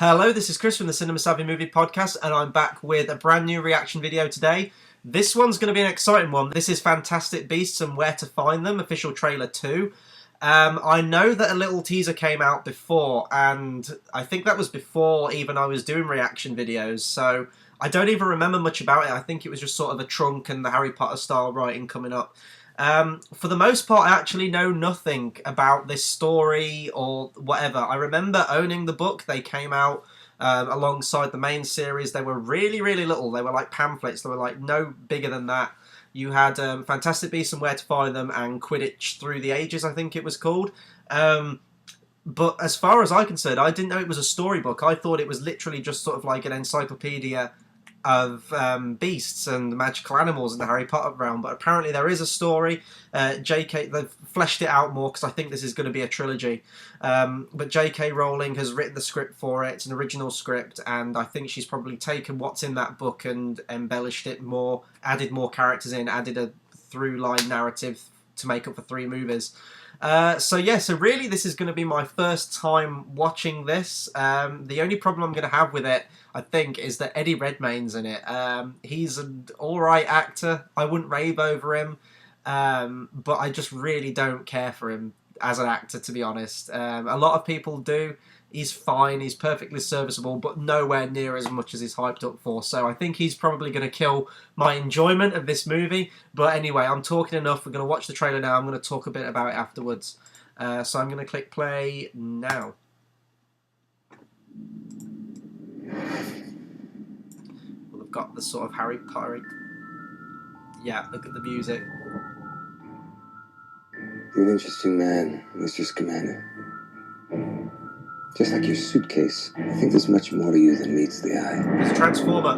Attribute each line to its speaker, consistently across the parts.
Speaker 1: Hello, this is Chris from the Cinema Savvy Movie Podcast, and I'm back with a brand new reaction video today. This one's going to be an exciting one. This is Fantastic Beasts and Where to Find Them, official trailer 2. I know that a little teaser came out before, and I think that was before even I was doing reaction videos, so I don't even remember much about it. I think it was just sort of a trunk and the Harry Potter style writing coming up. For the most part, I actually know nothing about this story or whatever. I remember owning the book. They came out alongside the main series. They were really, really little. They were like pamphlets. They were like no bigger than that. You had Fantastic Beasts and Where to Find Them and Quidditch Through the Ages, I think it was called. But as far as I'm concerned, I didn't know it was a storybook. I thought it was literally just sort of like an encyclopedia of beasts and magical animals in the Harry Potter realm, but apparently there is a story. J.K. they've fleshed it out more because I think this is going to be a trilogy. But J.K. Rowling has written the script for it. It's an original script, and I think she's probably taken what's in that book and embellished it more, added more characters in, added a through-line narrative to make up for 3 movies. So really this is going to be my first time watching this. The only problem I'm going to have with it, I think, is that Eddie Redmayne's in it. He's an alright actor. I wouldn't rave over him, but I just really don't care for him as an actor, to be honest. A lot of people do. He's fine, he's perfectly serviceable, but nowhere near as much as he's hyped up for. So I think he's probably going to kill my enjoyment of this movie. But anyway, I'm talking enough. We're going to watch the trailer now. I'm going to talk a bit about it afterwards. So I'm going to click play now. Well, I've got the sort of Harry Potter. Yeah, look at the music.
Speaker 2: You're an interesting man, Mr. Scamander. Just like your suitcase, I think there's much more to you than meets the eye.
Speaker 1: He's a transformer.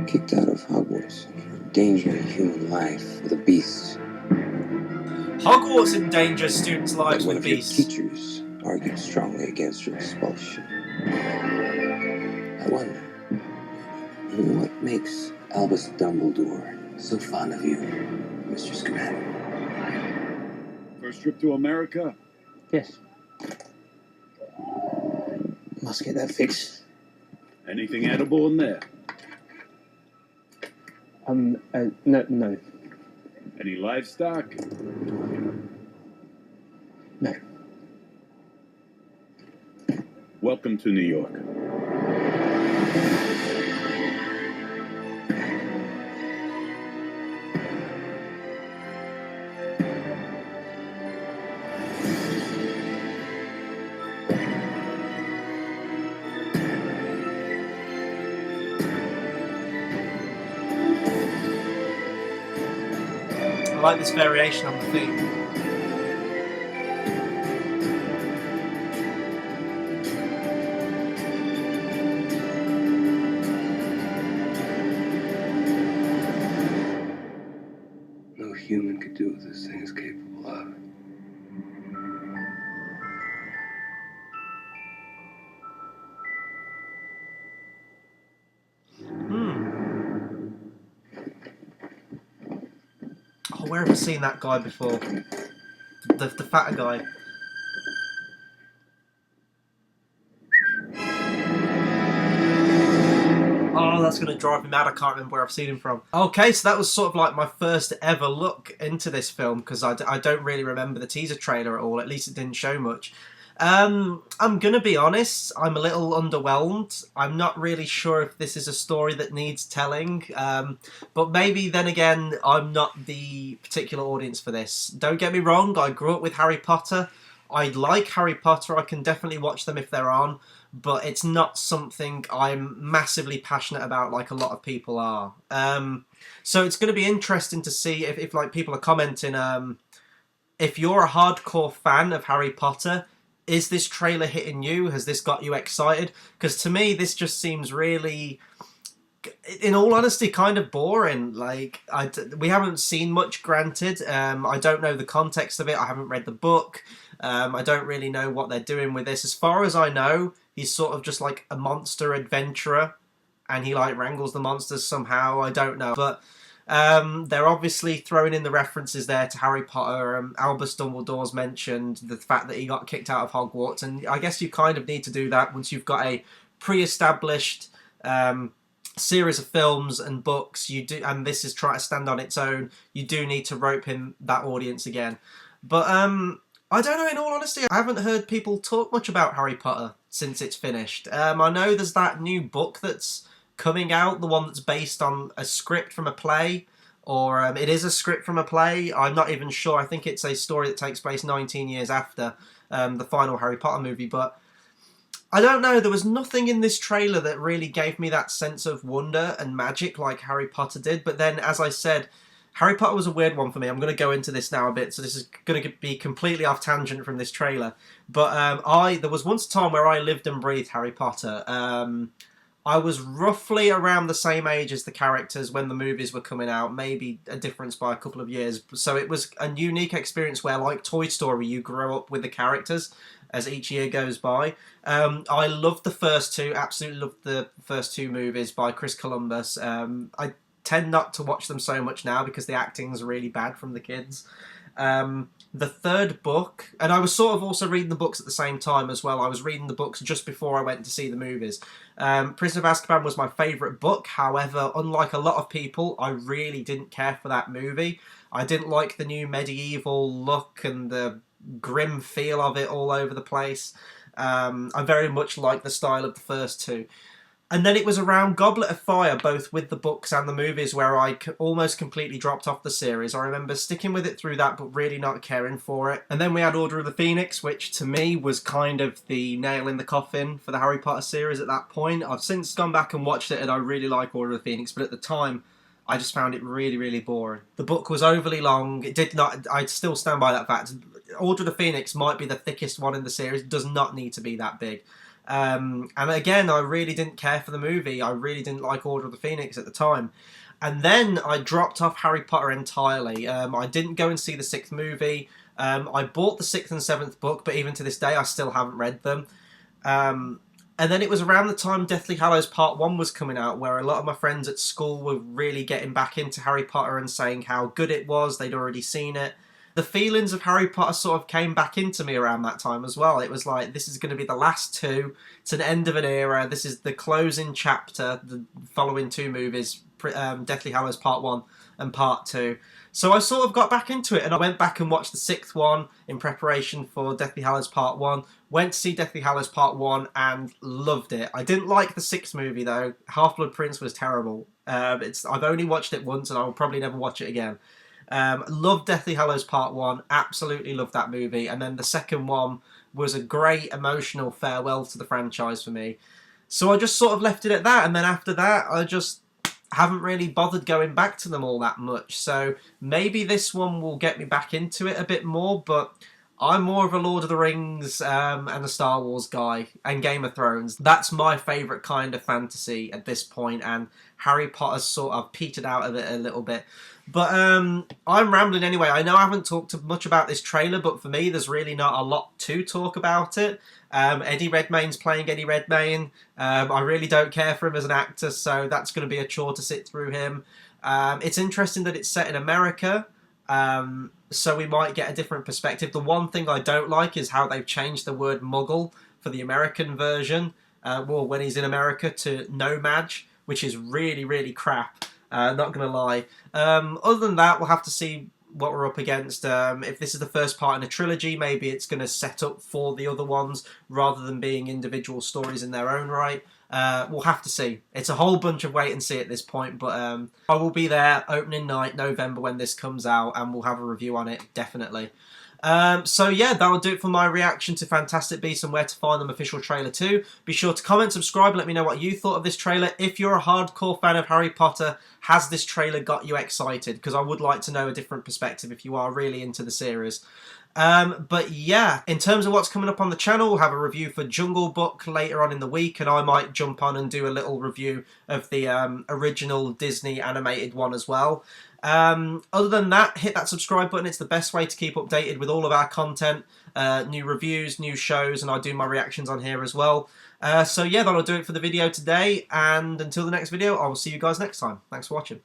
Speaker 2: Kicked out of Hogwarts, endangering human life with a beast.
Speaker 1: Hogwarts endangers students' lives
Speaker 2: One
Speaker 1: with
Speaker 2: of your
Speaker 1: beasts.
Speaker 2: teachers argued strongly against your expulsion. I wonder, what makes Albus Dumbledore so fond of you, Mr. Scamander?
Speaker 3: First trip to America?
Speaker 4: Yes. Must get that fixed.
Speaker 3: Anything edible in there?
Speaker 4: No.
Speaker 3: Any livestock?
Speaker 4: No.
Speaker 3: Welcome to New York.
Speaker 1: I like this variation on the theme.
Speaker 2: No human could do what this thing is capable of.
Speaker 1: Oh, where have I seen that guy before? The fatter guy. Oh, that's going to drive me mad. I can't remember where I've seen him from. Okay, so that was sort of like my first ever look into this film, because I don't really remember the teaser trailer at all. At least it didn't show much. I'm going to be honest, I'm a little underwhelmed. I'm not really sure if this is a story that needs telling, but maybe then again, I'm not the particular audience for this. Don't get me wrong, I grew up with Harry Potter. I like Harry Potter, I can definitely watch them if they're on, but it's not something I'm massively passionate about like a lot of people are. So it's going to be interesting to see if like people are commenting, if you're a hardcore fan of Harry Potter, is this trailer hitting you? Has this got you excited? Because to me, this just seems really, in all honesty, kind of boring. Like, we haven't seen much, granted. I don't know the context of it. I haven't read the book. I don't really know what they're doing with this. As far as I know, he's sort of just like a monster adventurer, and he like wrangles the monsters somehow. I don't know. But They're obviously throwing in the references there to Harry Potter. Albus Dumbledore's mentioned the fact that he got kicked out of Hogwarts, and I guess you kind of need to do that once you've got a pre-established series of films and books. You do, and this is trying to stand on its own. You do need to rope in that audience again. But I don't know, in all honesty, I haven't heard people talk much about Harry Potter since it's finished. I know there's that new book that's coming out, the one that's based on a script from a play, or it is a script from a play. I'm not even sure. I think it's a story that takes place 19 years after the final Harry Potter movie, but I don't know, there was nothing in this trailer that really gave me that sense of wonder and magic like Harry Potter did. But then, as I said, Harry Potter was a weird one for me. I'm going to go into this now a bit, so this is going to be completely off tangent from this trailer. But there was once a time where I lived and breathed Harry Potter. I was roughly around the same age as the characters when the movies were coming out, maybe a difference by a couple of years. So it was a unique experience where, like Toy Story, you grow up with the characters as each year goes by. I loved the first two, absolutely loved the first two movies by Chris Columbus. I tend not to watch them so much now because the acting's really bad from the kids. The third book, and I was sort of also reading the books at the same time as well. I was reading the books just before I went to see the movies. Prisoner of Azkaban was my favourite book. However, unlike a lot of people, I really didn't care for that movie. I didn't like the new medieval look and the grim feel of it all over the place. I very much like the style of the first two. And then it was around Goblet of Fire, both with the books and the movies, where I almost completely dropped off the series. I remember sticking with it through that, but really not caring for it. And then we had Order of the Phoenix, which to me was kind of the nail in the coffin for the Harry Potter series at that point. I've since gone back and watched it, and I really like Order of the Phoenix, but at the time, I just found it really, really boring. The book was overly long. It did not. I still stand by that fact. Order of the Phoenix might be the thickest one in the series. It does not need to be that big. And again, I really didn't care for the movie. I really didn't like Order of the Phoenix at the time. And then I dropped off Harry Potter entirely. I didn't go and see the sixth movie. I bought the sixth and seventh book, but even to this day, I still haven't read them. And then it was around the time Deathly Hallows Part 1 was coming out, where a lot of my friends at school were really getting back into Harry Potter and saying how good it was. They'd already seen it. The feelings of Harry Potter sort of came back into me around that time as well. It was like, this is going to be the last two. It's an end of an era. This is the closing chapter, the following two movies, Deathly Hallows Part 1 and Part 2. So I sort of got back into it, and I went back and watched the sixth one in preparation for Deathly Hallows Part 1. Went to see Deathly Hallows Part 1 and loved it. I didn't like the sixth movie, though. Half-Blood Prince was terrible. I've only watched it once, and I will probably never watch it again. Loved Deathly Hallows Part 1, absolutely loved that movie, and then the second one was a great emotional farewell to the franchise for me. So I just sort of left it at that, and then after that I just haven't really bothered going back to them all that much. So maybe this one will get me back into it a bit more, but I'm more of a Lord of the Rings and a Star Wars guy, and Game of Thrones. That's my favourite kind of fantasy at this point, and Harry Potter's sort of petered out of it a little bit. But I'm rambling anyway. I know I haven't talked much about this trailer, but for me, there's really not a lot to talk about it. Eddie Redmayne's playing Eddie Redmayne. I really don't care for him as an actor, so that's going to be a chore to sit through him. It's interesting that it's set in America, so we might get a different perspective. The one thing I don't like is how they've changed the word Muggle for the American version, when he's in America, to Nomad, which is really, really crap. Not going to lie. Other than that, we'll have to see what we're up against. If this is the first part in a trilogy, maybe it's going to set up for the other ones rather than being individual stories in their own right. We'll have to see. It's a whole bunch of wait and see at this point, but I will be there opening night, November, when this comes out, and we'll have a review on it, definitely. So yeah, that'll do it for my reaction to Fantastic Beasts and Where to Find Them official trailer 2. Be sure to comment, subscribe, and let me know what you thought of this trailer. If you're a hardcore fan of Harry Potter, has this trailer got you excited? Because I would like to know a different perspective if you are really into the series. But yeah, in terms of what's coming up on the channel, we'll have a review for Jungle Book later on in the week, and I might jump on and do a little review of the original Disney animated one as well. Other than that, hit that subscribe button. It's the best way to keep updated with all of our content, new reviews, new shows, and I do my reactions on here as well. So yeah, that'll do it for the video today, and until the next video, I will see you guys next time. Thanks for watching.